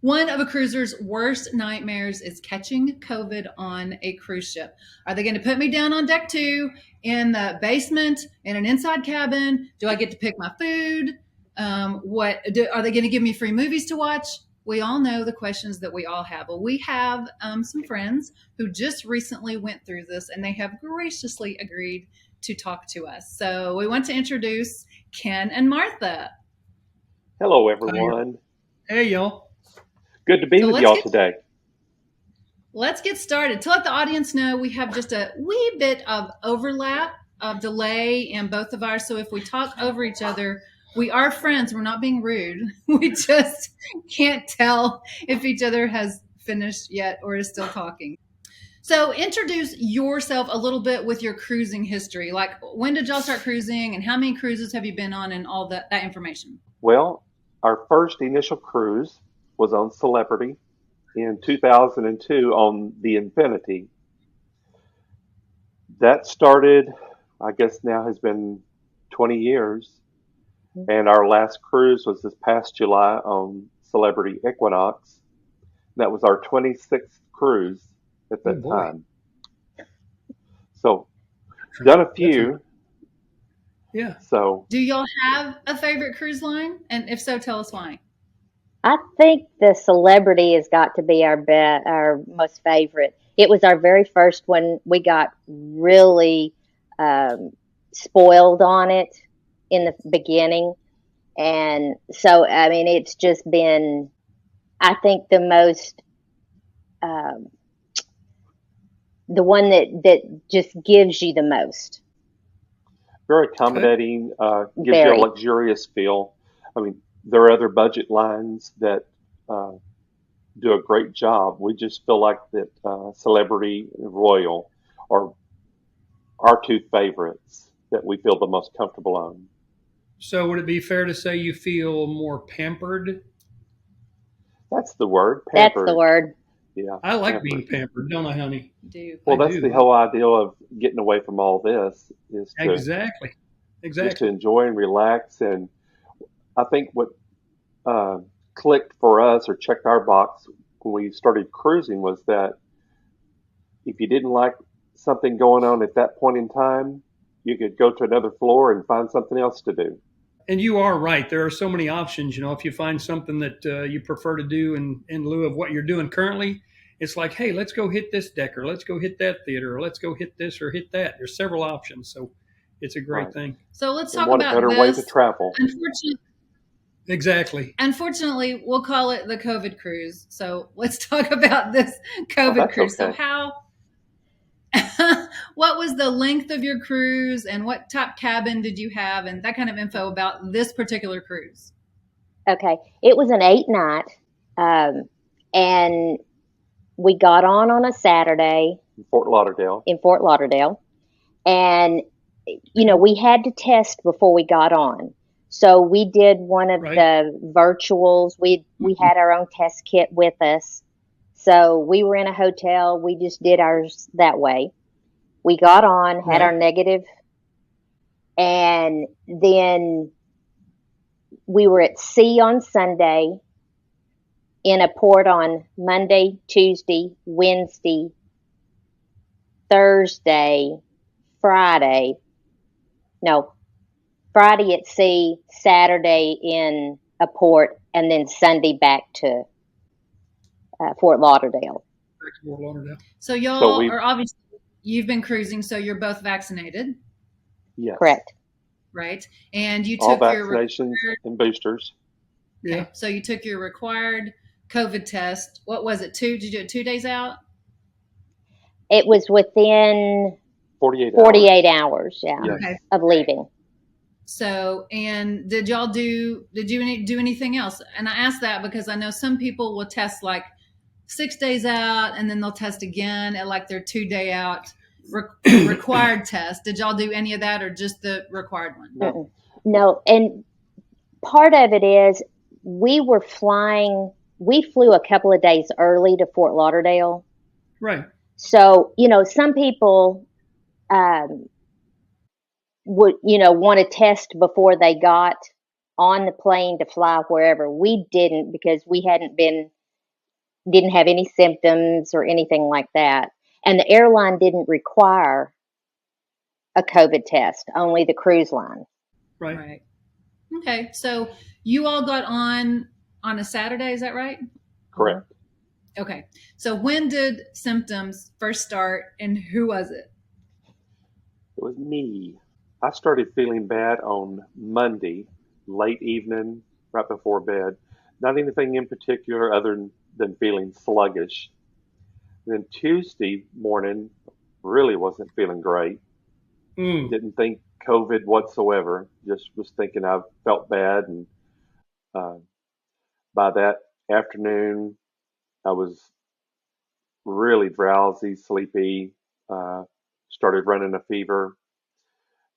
One of a cruiser's worst nightmares is catching COVID on a cruise ship. Are they going to put me down on deck 2 in the basement in an inside cabin? Do I get to pick my food? Are they going to give me free movies to watch? We all know the questions that we all have. Well, we have some friends who just recently went through this, and they have graciously agreed to talk to us. So we want to introduce Ken and Martha. Hello, everyone. Hey, y'all. Good to be with y'all today. Let's get started. To let the audience know, we have just a wee bit of overlap, of delay in both of ours. So if we talk over each other, we are friends. We're not being rude. We just can't tell if each other has finished yet or is still talking. So introduce yourself a little bit with your cruising history. Like, when did y'all start cruising and how many cruises have you been on and all that information? Well, our first initial cruise was on Celebrity in 2002 on the Infinity. That started, I guess now has been 20 years. And our last cruise was this past July on Celebrity Equinox. That was our 26th cruise at that time. So, done a few. Yeah. So, do y'all have a favorite cruise line? And if so, tell us why. I think the Celebrity has got to be our most favorite. It was our very first one. We got really spoiled on it in the beginning. And so, I mean, it's just been, I think, the most, the one that just gives you the most. Very accommodating, gives you a luxurious feel. I mean, there are other budget lines that do a great job. We just feel like that Celebrity and Royal are our two favorites that we feel the most comfortable on. So would it be fair to say you feel more pampered? That's the word. Pampered. That's the word. Yeah. I like being pampered, don't I, honey? Well, that's the whole idea of getting away from all this is to exactly just to enjoy and relax. And I think what clicked for us or checked our box when we started cruising was that if you didn't like something going on at that point in time, you could go to another floor and find something else to do. And you are right. There are so many options. You know, if you find something that you prefer to do in lieu of what you're doing currently, it's like, hey, let's go hit this deck, or let's go hit that theater, or let's go hit this or hit that. There's several options, so it's a great thing. So let's talk about better way to travel. Unfortunately, we'll call it the COVID cruise. So let's talk about this COVID cruise. Okay. So what was the length of your cruise and what type cabin did you have and that kind of info about this particular cruise? Okay. It was an 8-night, and we got on a Saturday. In Fort Lauderdale. And, you know, we had to test before we got on. So we did one of the virtuals. We had our own test kit with us. So we were in a hotel. We just did ours that way. We got on, had our negative, and then we were at sea on Sunday, in a port on Monday, Tuesday, Wednesday, Thursday, Friday at sea, Saturday in a port, and then Sunday back to Fort Lauderdale. So y'all are obviously, you've been cruising, so you're both vaccinated. Yes. Correct. Right. And you all took your vaccinations and boosters. Okay. Yeah. So you took your required COVID test. What was it? Did you do it 2 days out? It was within 48 hours, of leaving. So, and did you do anything else? And I ask that because I know some people will test like 6 days out and then they'll test again at like their 2-day out required test. Did y'all do any of that or just the required one? No. And part of it is we flew a couple of days early to Fort Lauderdale. Right. So, you know, some people would, want to test before they got on the plane to fly wherever. We didn't because we hadn't been didn't have any symptoms or anything like that. And the airline didn't require a COVID test, only the cruise line. Right. Right. Okay. So you all got on a Saturday, is that right? Correct. Okay. So when did symptoms first start and who was it? It was me. I started feeling bad on Monday, late evening, right before bed. Not anything in particular other than feeling sluggish. Then Tuesday morning, really wasn't feeling great. Mm. Didn't think COVID whatsoever. Just was thinking I felt bad. And uh, by that afternoon, I was really drowsy, sleepy, uh, started running a fever.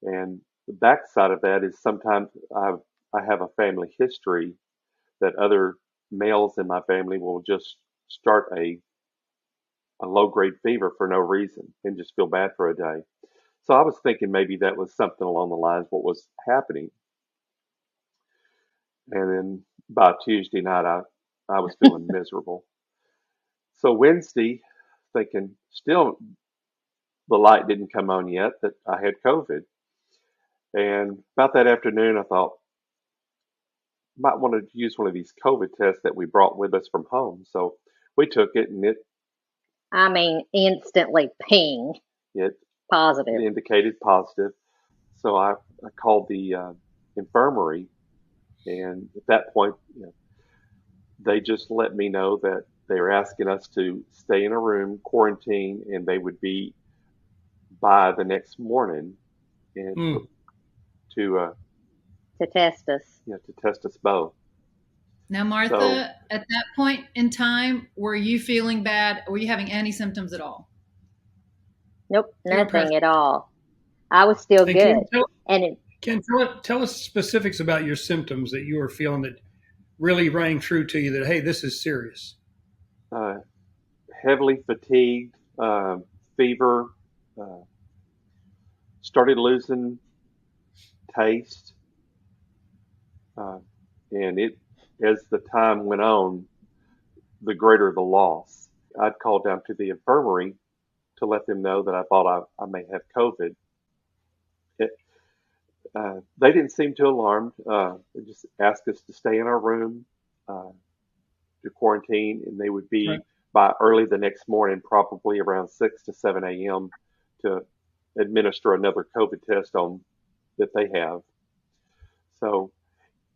And the backside of that is sometimes I have a family history that other males in my family will just start a low grade fever for no reason and just feel bad for a day. So I was thinking maybe that was something along the lines of what was happening. And then by Tuesday night, I was feeling miserable. So Wednesday, thinking still the light didn't come on yet that I had COVID. And about that afternoon, I thought, might want to use one of these COVID tests that we brought with us from home. So we took it, and I mean, instantly ping, it positive. indicated positive. So I called the infirmary, and at that point, they just let me know that they were asking us to stay in a room, quarantine, and they would be by the next morning and Mm. to To test us. to test us both. Now, So Martha, at that point in time, were you feeling bad? Were you having any symptoms at all? Nope, You were nothing present. at all. I was still And good. And it, Ken, tell us specifics about your symptoms that you were feeling that really rang true to you that, hey, this is serious. uh, heavily fatigued, fever, uh, started losing taste, uh, and it as the time went on, the greater the loss. I'd called down to the infirmary to let them know that I thought I may have COVID. It, they didn't seem too alarmed. They just asked us to stay in our room, uh, to quarantine, and they would Right. be by early the next morning, probably around 6 to 7 a.m., to administer another COVID test on that they have. So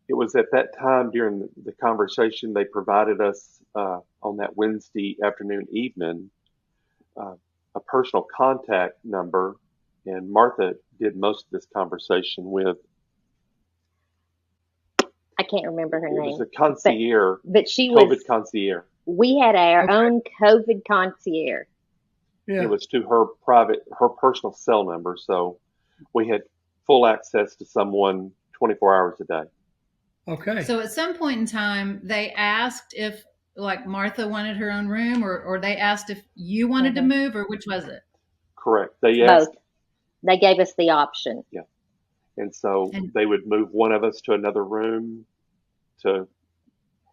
it was at that time during the conversation they provided us on that Wednesday afternoon evening uh, a personal contact number, and Martha did most of this conversation with. I can't remember her It was name, a concierge, but she was. COVID concierge. We had our Okay. own COVID concierge. It Yeah. was to her personal cell number, so we had full access to someone 24 hours a day. Okay. So at some point in time, they asked if like Martha wanted her own room or they asked if you wanted to Mhm. move or which was it? Correct. They Both. asked, They gave us the option. yeah, and so And they would move one of us to another room to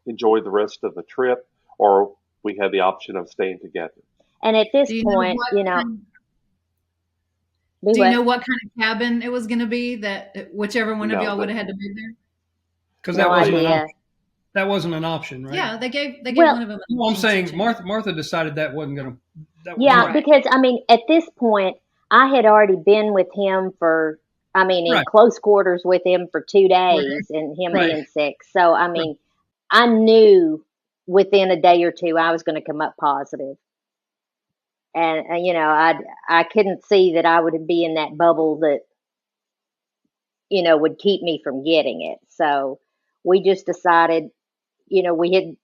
enjoy the rest of the trip, or we had the option of staying together. And at this do you know point, what kind, do do you what? know what kind of cabin it was going to be that whichever one of No, y'all would but have had to move there? Because No idea. that wasn't an option, right? Yeah, they gave Well, one of them an Well, I'm option to saying change. Martha decided that wasn't going to. That was yeah, not Right. because I mean, at this point, I had already been with him for, I mean, in right. close quarters with him for 2 Right. days and him Right. being sick. So, I Right. mean, I knew within a day or two I was going to come up positive. And I couldn't see that I would be in that bubble that, would keep me from getting it. So we just decided, we had,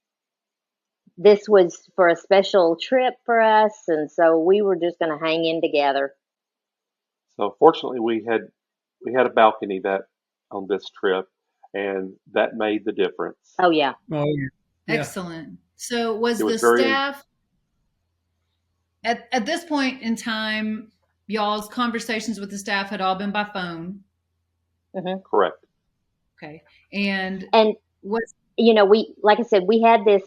this was for a special trip for us. And so we were just going to hang in together. So fortunately, we had a balcony that on this trip, and that made the difference. Oh, yeah. Oh, yeah. Excellent. So was It the was very staff at this point in time, y'all's conversations with the staff had all been by phone. Hmm. correct. Okay. And And, what like I said, we had this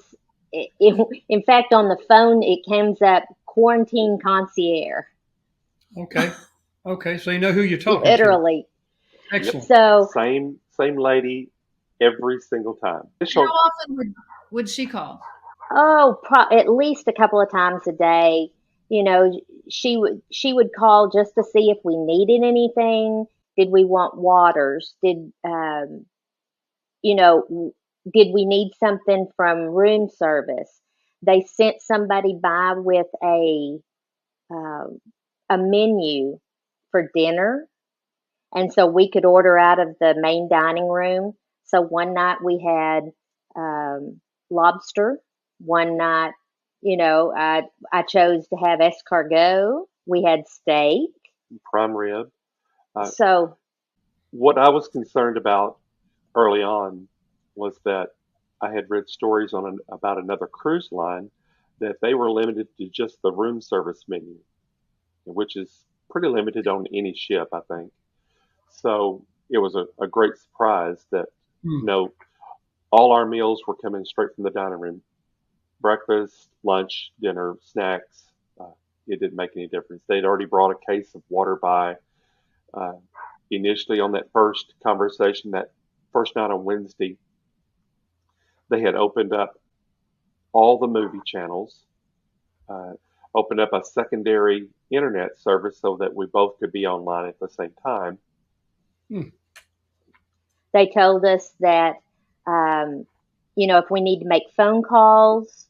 in fact, on the phone, it comes up quarantine concierge. Okay. Okay. So you know who you're talking to. Literally. Yep. Excellent. So, Same lady every single time. How often would she call? at least a couple of times a day. You know, she would call just to see if we needed anything. Did we want waters? You know, did we need something from room service? They sent somebody by with um, a menu for dinner, and so we could order out of the main dining room. So one night we had lobster. One night, I chose to have escargot. We had steak. prime rib. So What I was concerned about early on was that I had read stories about another cruise line that they were limited to just the room service menu, which is pretty limited on any ship, I think. So it was a great surprise that Hmm. all our meals were coming straight from the dining room: breakfast, lunch, dinner, snacks. Uh, it didn't make any difference. They'd already brought a case of water by. Uh, Initially, on that first conversation, that first night on Wednesday, they had opened up all the movie channels, uh, opened up a secondary internet service so that we both could be online at the same time. Hmm. they told us that, um, if we need to make phone calls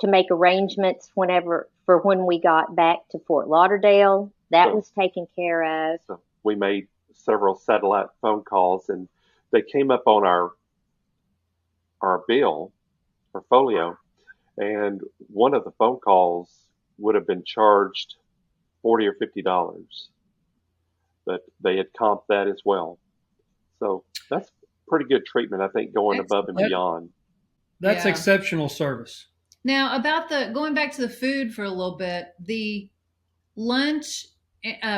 to make arrangements for when we got back to Fort Lauderdale, that So, was taken care of. so we made several satellite phone calls, and they came up on our bill, our folio, and one of the phone calls would have been charged $40 or $50, but they had comped that as well. So that's pretty good treatment, I think, going above and Excellent. beyond. That's Yeah. exceptional service. Now, about going back to the food for a little bit, the lunch,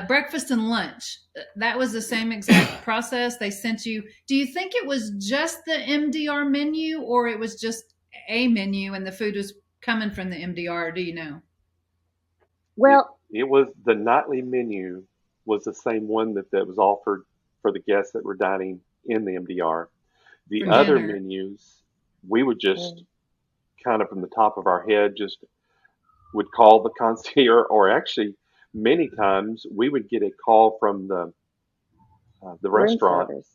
breakfast and lunch, that was the same exact process. They sent you. Do you think it was just the MDR menu, or it was just a menu and the food was coming from the MDR? Do you know? It Well, it was the nightly menu was the same one that was offered for the guests that were dining in the MDR. The For other dinner? menus, we would just mm, kind of from the top of our head just would call the concierge, or actually many times we would get a call from the room restaurant, service.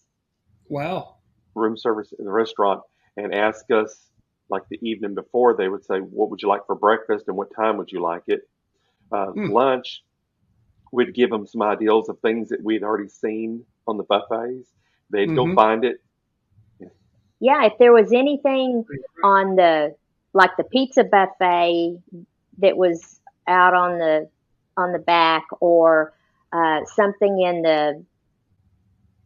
Wow. room service in the restaurant, and ask us, like the evening before. They would say, "What would you like for breakfast, and what time would you like it?" Hmm. Lunch, we'd give them some ideals of things that we'd already seen on the buffets. They'd go Mm-hmm. find it. Yeah, if there was anything on like the pizza buffet that was out on the back, or something in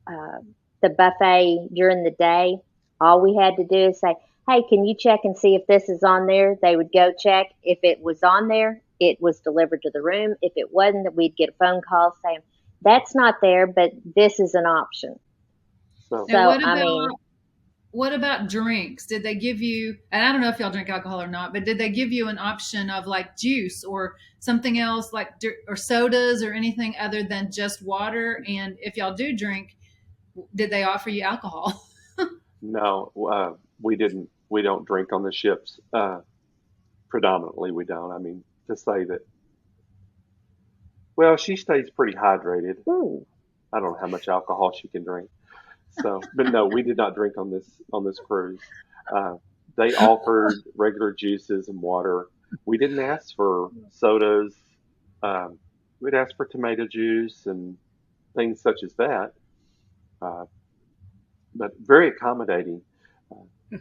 uh, the buffet during the day, all we had to do is say, "Hey, can you check and see if this is on there?" They would go check. If it was on there, it was delivered to the room. If it wasn't, we'd get a phone call saying, "That's not there, but this is an option." So Now, So, I mean, what about drinks? Did they give you, and I don't know if y'all drink alcohol or not, but did they give you an option of like juice or something else, like or sodas or anything other than just water? And if y'all do drink, did they offer you alcohol? no, we didn't. We don't drink on the ships. Predominantly, we don't. I mean, to say that. Well, she stays pretty hydrated. ooh, I don't know how much alcohol she can drink. So, but no, we did not drink on this cruise. Uh, they offered regular juices and water. We didn't ask for sodas. Um, we'd ask for tomato juice and things such as that. Uh, but very accommodating. Uh,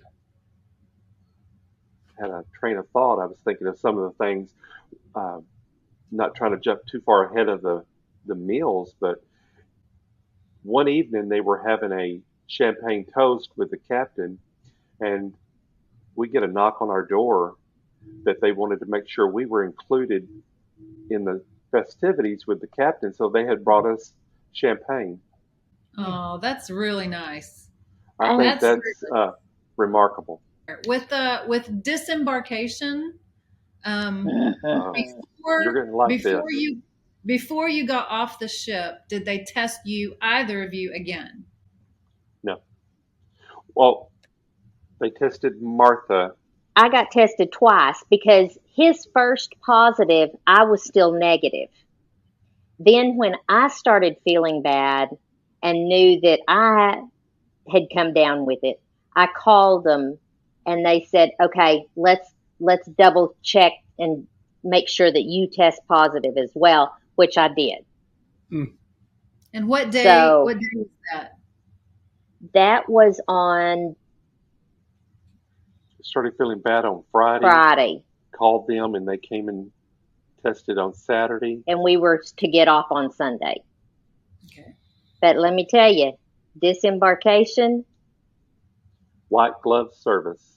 had a train of thought. I was thinking of some of the things. Uh, Not trying to jump too far ahead of the meals, but one evening they were having a champagne toast with the captain, and we get a knock on our door that they wanted to make sure we were included in the festivities with the captain, so they had brought us champagne. Hmm. Oh, that's really nice. I and think That's that's remarkable. with disembarkation. You're going to like Before this. you got off the ship, did they test you, either of you, again? No. Well, they tested Martha. I got tested twice because his first positive, I was still negative. Then when I started feeling bad and knew that I had come down with it, I called them and they said, "Okay, let's double check and make sure that you test positive as well," which I did. And what day? So What day was that? that was on Started feeling bad on Friday. Friday, Called them and they came and tested on Saturday. and we were to get off on Sunday. Okay. But let me tell you, disembarkation, White glove service.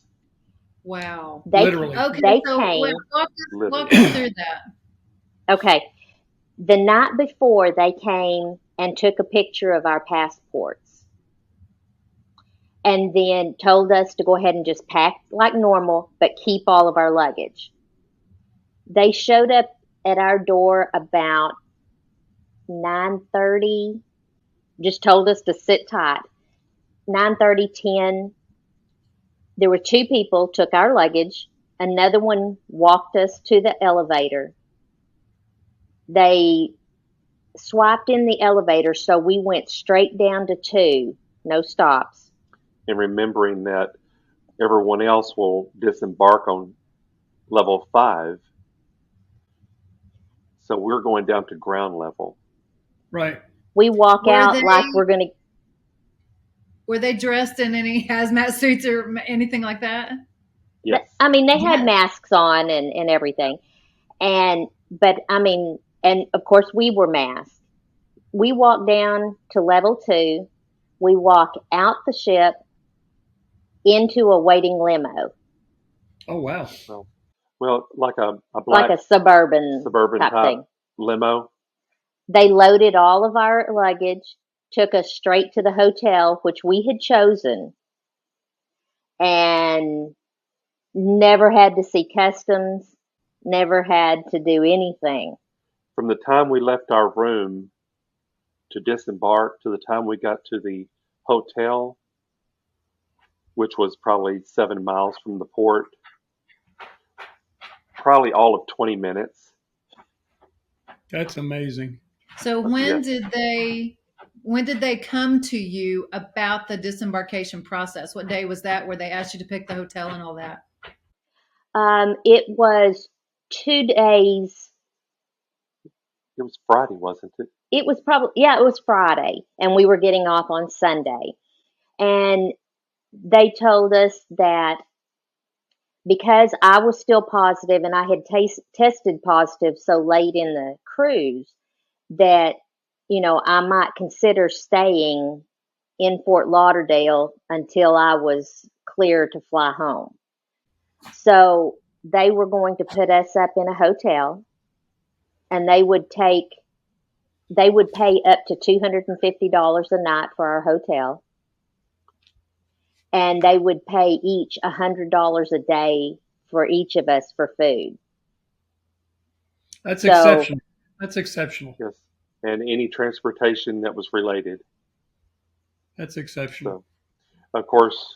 Wow. Literally. Okay. They So came. walk us through that. Okay, the night before they came and took a picture of our passports and then told us to go ahead and just pack like normal, but keep all of our luggage. They showed up at our door about 9:30, just told us to sit tight. 9:30, 10. There were two people took our luggage. Another one walked us to the elevator. They swiped in the elevator, so we went straight down to 2, no stops. And remembering that everyone else will disembark on level 5. So we're going down to ground level. Right. We walk Were out they- like we're going to. Were they dressed in any hazmat suits or anything like that? Yes. I mean, they had Yes. masks on and everything. But I mean, and of course we were masked. We walked down to level 2. We walk out the ship into a waiting limo, Oh, wow. Well, like a black like a suburban type thing. limo. They loaded all of our luggage, took us straight to the hotel, which we had chosen, and never had to see customs, never had to do anything. From the time we left our room to disembark to the time we got to the hotel, which was probably 7 miles from the port, probably all of 20 minutes. That's amazing. So when Yes. did they come to you about the disembarkation process? What day was that where they asked you to pick the hotel and all that? It was 2 days. It was Friday, wasn't it? It was it was Friday, and we were getting off on Sunday. And they told us that because I was still positive and I had tested positive so late in the cruise, that, I might consider staying in Fort Lauderdale until I was clear to fly home. So they were going to put us up in a hotel, and they would pay up to $250 a night for our hotel, and they would pay each $100 a day for each of us for food. That's exceptional. That's exceptional. Yes. And any transportation that was related. That's exceptional. So, of course,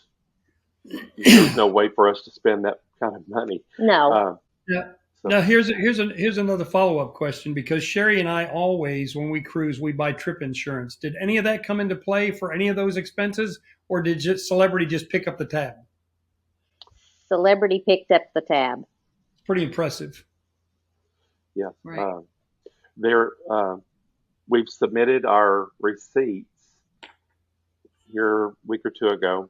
there's no way for us to spend that kind of money. No. Yeah. So- Now here's another follow-up question, because Sherry and I always, when we cruise, we buy trip insurance. Did any of that come into play for any of those expenses, or did Celebrity just pick up the tab? Celebrity picked up the tab. Pretty impressive. Yeah. Right. We've submitted our receipts here a week or two ago,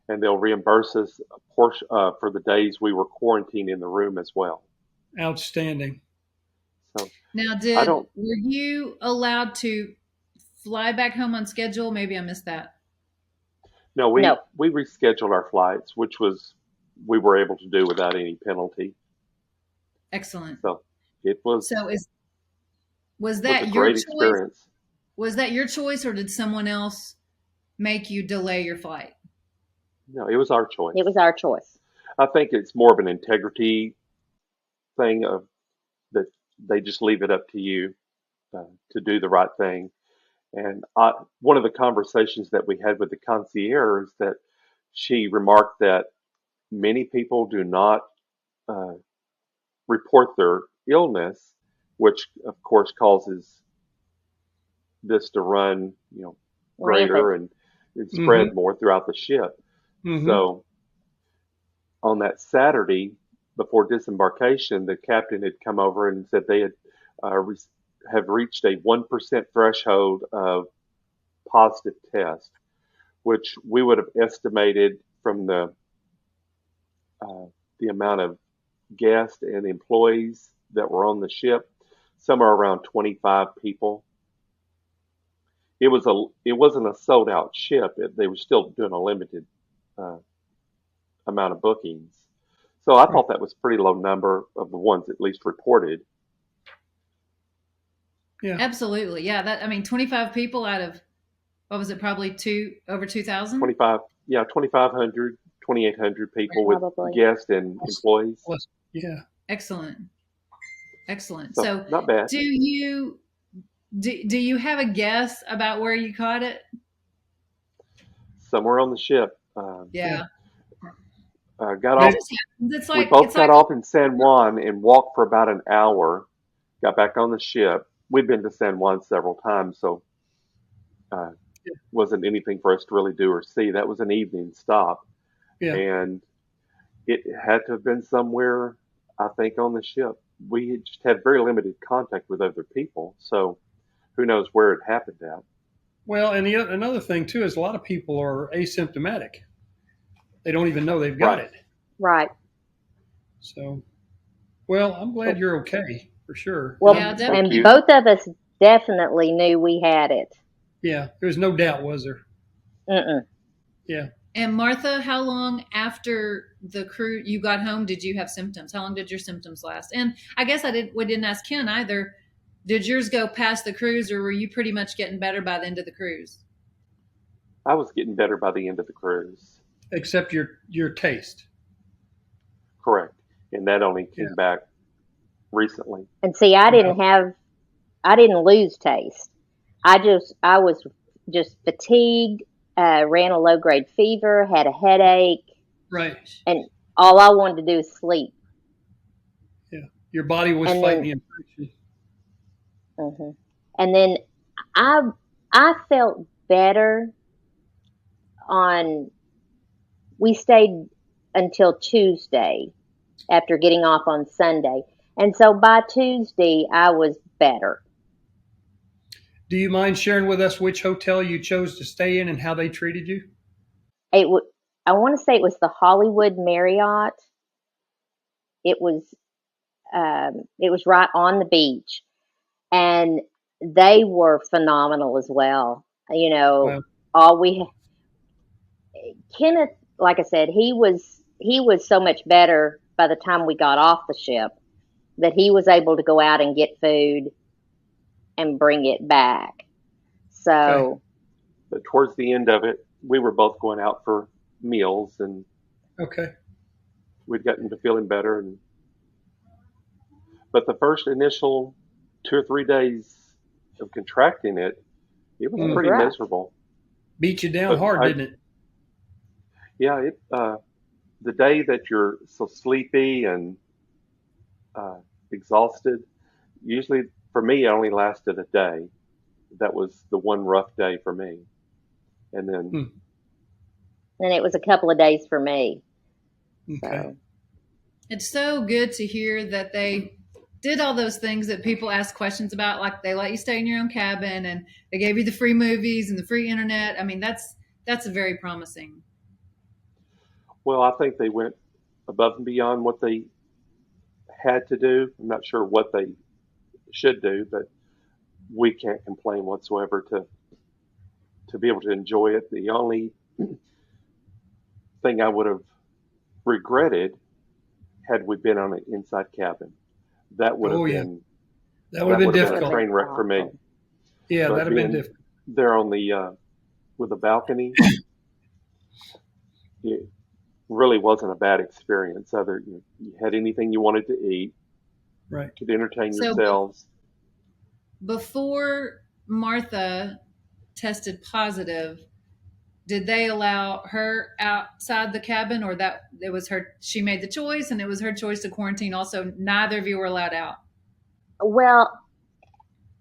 and they'll reimburse us a portion for the days we were quarantined in the room as well. Outstanding. So Now, were you allowed to fly back home on schedule? Maybe I missed that. no, we rescheduled our flights, which we were able to do without any penalty. Excellent. So it was. So was a that your great choice? experience. Was that your choice, or did someone else make you delay your flight? No, it was our choice. It was our choice. I think it's more of an integrity thing of that they just leave it up to you to do the right thing. And one of the conversations that we had with the concierge is that she remarked that many people do not uh, report their illness, which of course causes this to run, greater Rampant. and Mm-hmm. spread more throughout the ship. Mm-hmm. So on that Saturday before disembarkation, the captain had come over and said they had have reached a 1% threshold of positive test, which we would have estimated from uh, the amount of guests and employees that were on the ship, somewhere around 25 people. It wasn't a sold out ship. They were still doing a limited uh, amount of bookings. So I Right. thought that was a pretty low number of the ones at least reported. Yeah. Absolutely. Yeah. 25 people out of, what was it? Probably over 2,000. 25, yeah, 2,500, 2,800 people with Probably. guests and employees. Yeah. Excellent. Excellent. So So not bad. do you have a guess about where you caught it? Somewhere on the ship. Yeah. Got It off. Maybe. just happens. It's We like, both it's got like, off in San Juan and walked for about an hour. Got back on the ship. We'd been to San Juan several times, so uh, wasn't anything for us to really do or see. That was an evening stop, Yeah. and it had to have been somewhere, I think, on the ship. We had just had very limited contact with other people, so who knows where it happened at. Well, and another thing too is a lot of people are asymptomatic. They don't even know they've got Right. it. Right. So, well, I'm glad you're okay for sure. And Well, yeah, I'm Thank and you. both of us definitely knew we had it. yeah, there was no doubt, was there? Mm-mm. Yeah. And Martha, how long after the crew you got home did you have symptoms? How long did your symptoms last? And I guess we didn't ask Ken either. Did yours go past the cruise, or were you pretty much getting better by the end of the cruise? I was getting better by the end of the cruise. Except your taste. Correct. And that only Yeah. came back recently. And see, Well, I didn't lose taste. I was just fatigued, ran a low grade fever, had a headache, right. and all I wanted to do is sleep. Yeah. Your body was And fighting then, the infection. mhm. and then I, I felt better on, we stayed until Tuesday after getting off on Sunday. And so by Tuesday, I was better. Do you mind sharing with us which hotel you chose to stay in and how they treated you? It w- I want to say it was the Hollywood Marriott. It was it was right on the beach, and they were phenomenal as well. You know, Well, all we Kenneth, like I said, he was so much better by the time we got off the ship that he was able to go out and get food and bring it back. okay. So But towards the end of it, we were both going out for meals and Okay. we'd gotten to feeling better. But the first initial 2 or 3 days of contracting it, it was it was Mm. pretty rough. miserable. Beat you down But hard, didn't it? yeah, the day that you're so sleepy and uh, exhausted, usually for me, it only lasted a day. That was the one rough day for me. And then, Hmm. And it was a couple of days for me. Okay. So It's so good to hear that they did all those things that people ask questions about, like they let you stay in your own cabin and they gave you the free movies and the free internet. I mean, that's very promising. well, I think they went above and beyond what they had to do. I'm not sure what they should do, but we can't complain whatsoever to be able to enjoy it. The only thing I would have regretted had we been on an inside cabin. That would have Oh yeah. been That would have that been would have that been would a have difficult. been train wreck for me. awful. Yeah, that'd But have been being difficult. there on the with the balcony, it, really wasn't a bad experience. Other you had anything you wanted to eat, Right. could entertain So yourselves. before Martha tested positive, did they allow her outside the cabin, or that it was her? She made the choice, and it was her choice to quarantine. Also, neither of you were allowed out. Well,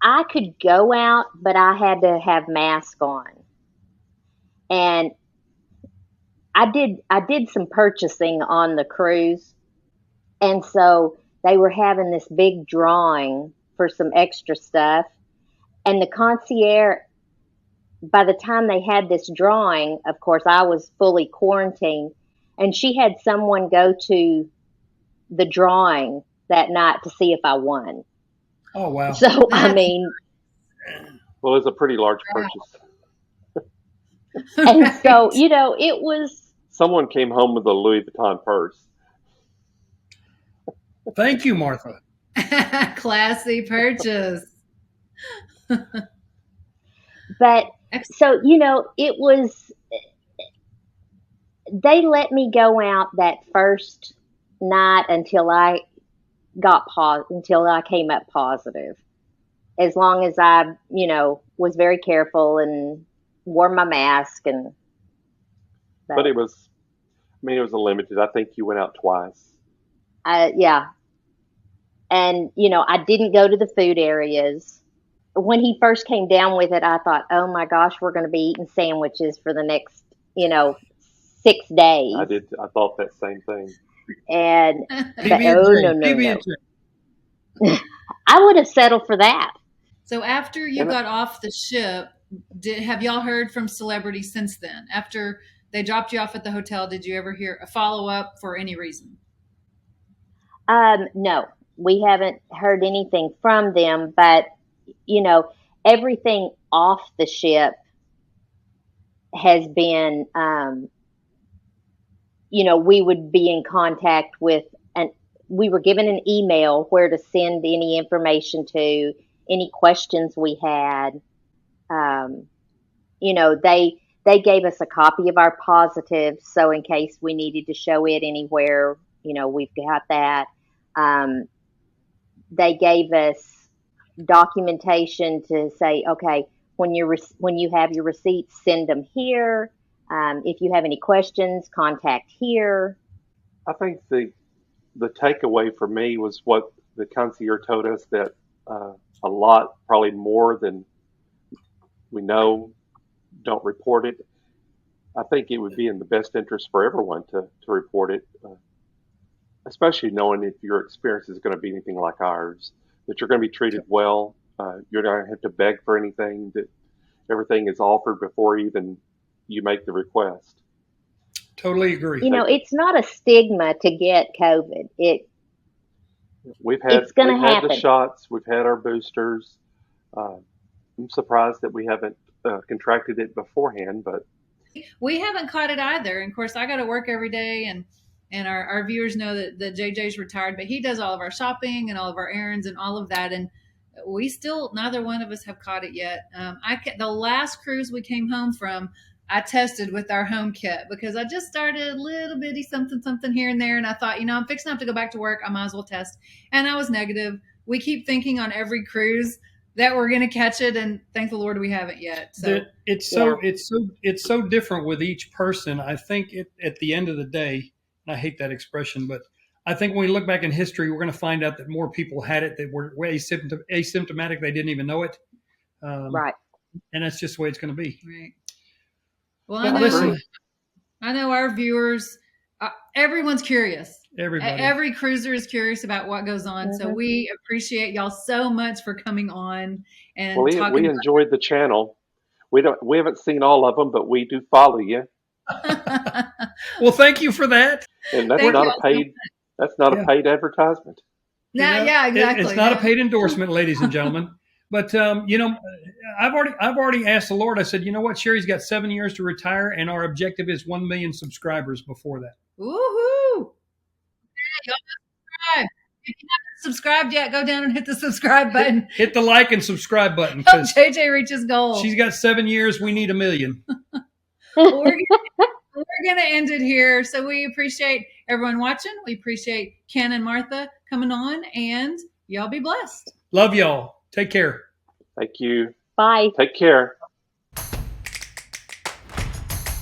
I could go out, but I had to have mask on. And I did some purchasing on the cruise, and so they were having this big drawing for some extra stuff. And the concierge, by the time they had this drawing, of course, I was fully quarantined, and she had someone go to the drawing that night to see if I won. Oh, wow. So, I mean, Well, it was a pretty large purchase. and so, it was. Someone came home with a Louis Vuitton purse. Thank you, Martha. Classy purchase. But so, it was, they let me go out that first night until I until I came up positive. As long as I, was very careful and wore my mask But it was, it was a limited. I think you went out twice. Yeah. And, I didn't go to the food areas. When he first came down with it, I thought, oh my gosh, we're going to be eating sandwiches for the next, 6 days. I thought that same thing. And, no. I would have settled for that. So after you got off the ship, have y'all heard from celebrities since then? After they dropped you off at the hotel, did you ever hear a follow-up for any reason? No, we haven't heard anything from them, but, everything off the ship has been, we would be in contact with, and we were given an email where to send any information to, any questions we had. They gave us a copy of our positives, so in case we needed to show it anywhere, we've got that. They gave us documentation to say, okay, when you have your receipts, send them here. If you have any questions, contact here. I think the takeaway for me was what the concierge told us, that a lot, probably more than we know, don't report it. I think it would be in the best interest for everyone to report it, especially knowing if your experience is going to be anything like ours, that you're going to be treated well. You're not going to have to beg for anything, that everything is offered before even you make the request. Totally agree. It's not a stigma to get COVID. We've had happen. The shots. We've had our boosters. I'm surprised that we haven't contracted it beforehand, but we haven't caught it either. And of course, I got to work every day, and our viewers know that JJ's retired, but he does all of our shopping and all of our errands and all of that. And we still, neither one of us have caught it yet. The last cruise we came home from, I tested with our home kit because I just started a little bitty something here and there. And I thought, I'm fixing to have to go back to work. I might as well test. And I was negative. We keep thinking on every cruise that we're going to catch it. And thank the Lord we haven't yet. So it's so different with each person. I think at the end of the day, and I hate that expression, but I think when we look back in history, we're going to find out that more people had it that were asymptomatic. They didn't even know it. Right. And that's just the way it's going to be. Right. Well, I know our viewers, everyone's curious. Everybody. Every cruiser is curious about what goes on. Mm-hmm. So we appreciate y'all so much for coming on and talking. We enjoyed the channel. We haven't seen all of them, but we do follow you. Well, thank you for that. And that's not a paid advertisement. Yeah, exactly. It's not a paid endorsement, ladies and gentlemen. But I've already asked the Lord. I said, you know what, Sherry's got 7 years to retire, and our objective is 1 million subscribers before that. Woohoo! Yeah, subscribe. If you haven't subscribed yet, go down and hit the subscribe button. Hit the like and subscribe button. Help JJ reach his goal. She's got 7 years. We need 1 million. We're we're going to end it here. So we appreciate everyone watching. We appreciate Ken and Martha coming on, and y'all be blessed. Love y'all. Take care. Thank you. Bye. Take care.